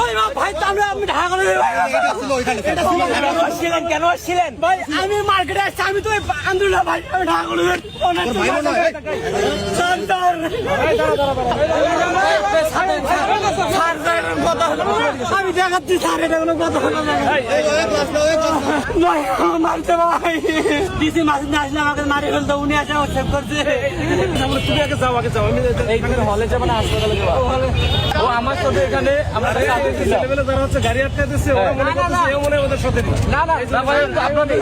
ওই মা ভাই তাহলে আপনি ঢাকা করে কেন আসছিলেন ভাই? আমি মার্কেটে আসছি, আমি তো আন্দোলন ভাই, আমি ঢাকা করে আমি দেখাচ্ছি স্যার, এটা কোনো কথা হলো না ভাই, মারছে ভাই। ডিসি মাসে না আসলে আমাকে মারি ফেলতো, উনি আসে চেক করছে। তুমি আগে যাও, আগে যাও। আমি হলে যাবো না হাসপাতালে যাবো? ও আমার সাথে এখানে আমাদের যারা হচ্ছে গাড়ি আটকে দিচ্ছে, ওরা মনে করতেছে এও মনে হয় ওদের সাথে নেই। না না, আপনাদের